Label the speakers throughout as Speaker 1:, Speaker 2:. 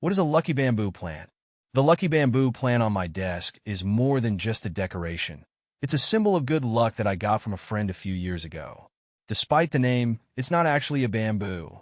Speaker 1: What is a lucky bamboo plant? The lucky bamboo plant on my desk is more than just a decoration. It's a symbol of good luck that I got from a friend a few years ago. Despite the name, it's not actually a bamboo.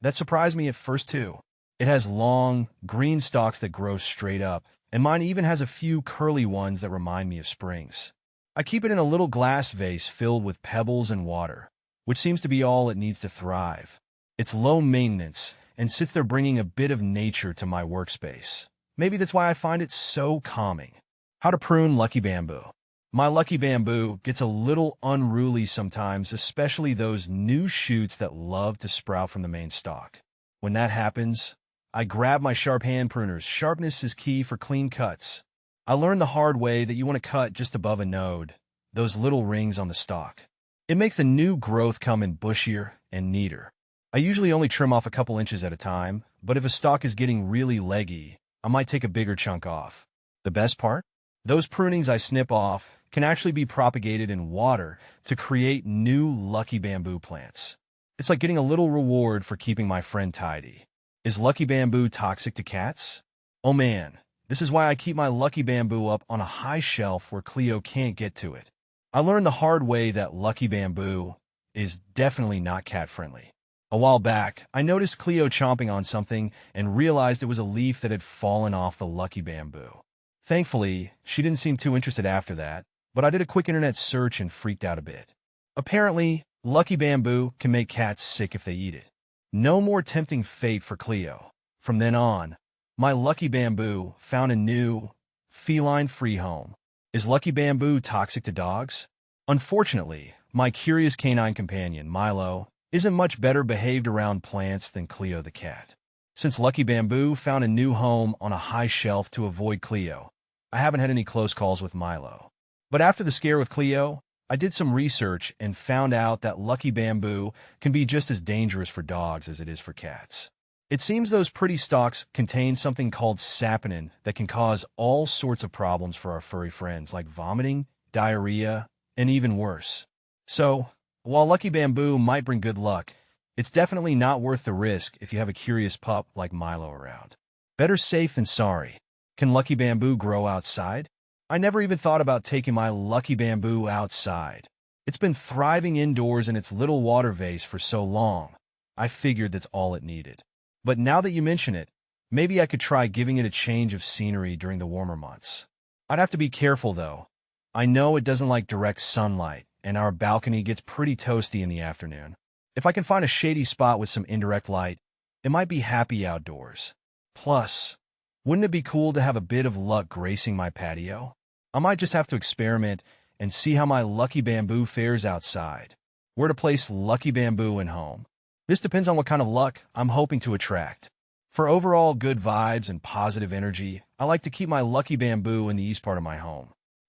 Speaker 1: That surprised me at first too. It has long, green stalks that grow straight up, and mine even has a few curly ones that remind me of springs. I keep it in a little glass vase filled with pebbles and water, which seems to be all it needs to thrive. It's low maintenance and sits there bringing a bit of nature to my workspace. Maybe that's why I find it so calming. How to prune lucky bamboo. My lucky bamboo gets a little unruly sometimes, especially those new shoots that love to sprout from the main stalk. When that happens, I grab my sharp hand pruners. Sharpness is key for clean cuts. I learned the hard way that you want to cut just above a node, those little rings on the stalk. It makes the new growth come in bushier and neater. I usually only trim off a couple inches at a time, but if a stalk is getting really leggy, I might take a bigger chunk off. The best part? Those prunings I snip off can actually be propagated in water to create new lucky bamboo plants. It's like getting a little reward for keeping my friend tidy. Is lucky bamboo toxic to cats? Oh man, this is why I keep my lucky bamboo up on a high shelf where Cleo can't get to it. I learned the hard way that lucky bamboo is definitely not cat-friendly. A while back, I noticed Cleo chomping on something and realized it was a leaf that had fallen off the lucky bamboo. Thankfully, she didn't seem too interested after that, but I did a quick internet search and freaked out a bit. Apparently, lucky bamboo can make cats sick if they eat it. No more tempting fate for Cleo. From then on, my lucky bamboo found a new, feline-free home. Is lucky bamboo toxic to dogs? Unfortunately, my curious canine companion, Milo, isn't much better behaved around plants than Cleo the cat. Since lucky bamboo found a new home on a high shelf to avoid Cleo, I haven't had any close calls with Milo. But after the scare with Cleo, I did some research and found out that lucky bamboo can be just as dangerous for dogs as it is for cats. It seems those pretty stalks contain something called saponin that can cause all sorts of problems for our furry friends, like vomiting, diarrhea, and even worse. So, while lucky bamboo might bring good luck, it's definitely not worth the risk if you have a curious pup like Milo around. Better safe than sorry. Can lucky bamboo grow outside? I never even thought about taking my lucky bamboo outside. It's been thriving indoors in its little water vase for so long, I figured that's all it needed. But now that you mention it, maybe I could try giving it a change of scenery during the warmer months. I'd have to be careful, though. I know it doesn't like direct sunlight, and our balcony gets pretty toasty in the afternoon. If I can find a shady spot with some indirect light, it might be happy outdoors. Plus, wouldn't it be cool to have a bit of luck gracing my patio? I might just have to experiment and see how my lucky bamboo fares outside. Where to place lucky bamboo in home? This depends on what kind of luck I'm hoping to attract. For overall good vibes and positive energy, I like to keep my lucky bamboo in the east part of my home.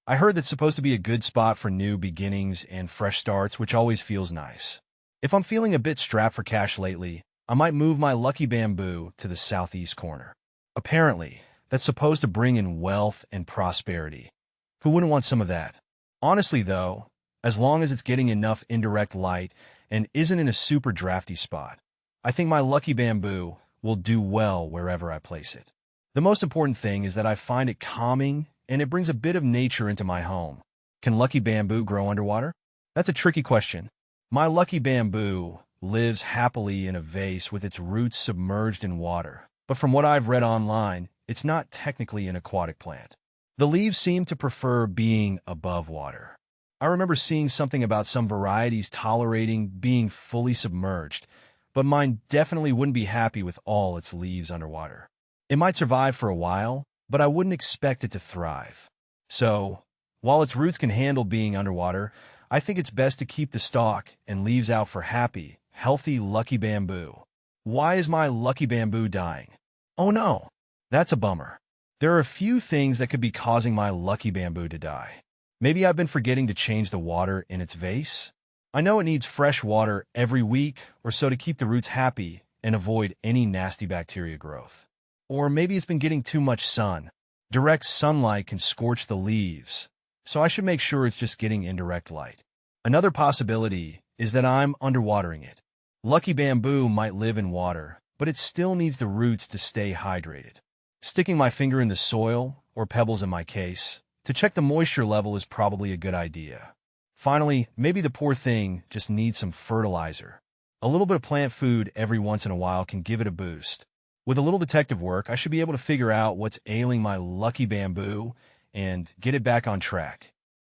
Speaker 1: I heard that's supposed to be a good spot for new beginnings and fresh starts, which always feels nice. If I'm feeling a bit strapped for cash lately, I might move my lucky bamboo to the southeast corner. Apparently, that's supposed to bring in wealth and prosperity. Who wouldn't want some of that? Honestly, though, as long as it's getting enough indirect light and isn't in a super drafty spot, I think my lucky bamboo will do well wherever I place it. The most important thing is that I find it calming and it brings a bit of nature into my home. Can lucky bamboo grow underwater? That's a tricky question. My lucky bamboo lives happily in a vase with its roots submerged in water, but from what I've read online, it's not technically an aquatic plant. The leaves seem to prefer being above water. I remember seeing something about some varieties tolerating being fully submerged, but mine definitely wouldn't be happy with all its leaves underwater. It might survive for a while, but I wouldn't expect it to thrive. So, while its roots can handle being underwater, I think it's best to keep the stalk and leaves out for happy, healthy lucky bamboo. Why is my lucky bamboo dying? Oh no, that's a bummer. There are a few things that could be causing my lucky bamboo to die. Maybe I've been forgetting to change the water in its vase. I know it needs fresh water every week or so to keep the roots happy and avoid any nasty bacteria growth. Or maybe it's been getting too much sun. Direct sunlight can scorch the leaves, so I should make sure it's just getting indirect light. Another possibility is that I'm underwatering it. Lucky bamboo might live in water, but it still needs the roots to stay hydrated. Sticking my finger in the soil, or pebbles in my case, to check the moisture level is probably a good idea. Finally, maybe the poor thing just needs some fertilizer. A little bit of plant food every once in a while can give it a boost. With a little detective work, I should be able to figure out what's ailing my lucky bamboo and get it back on track.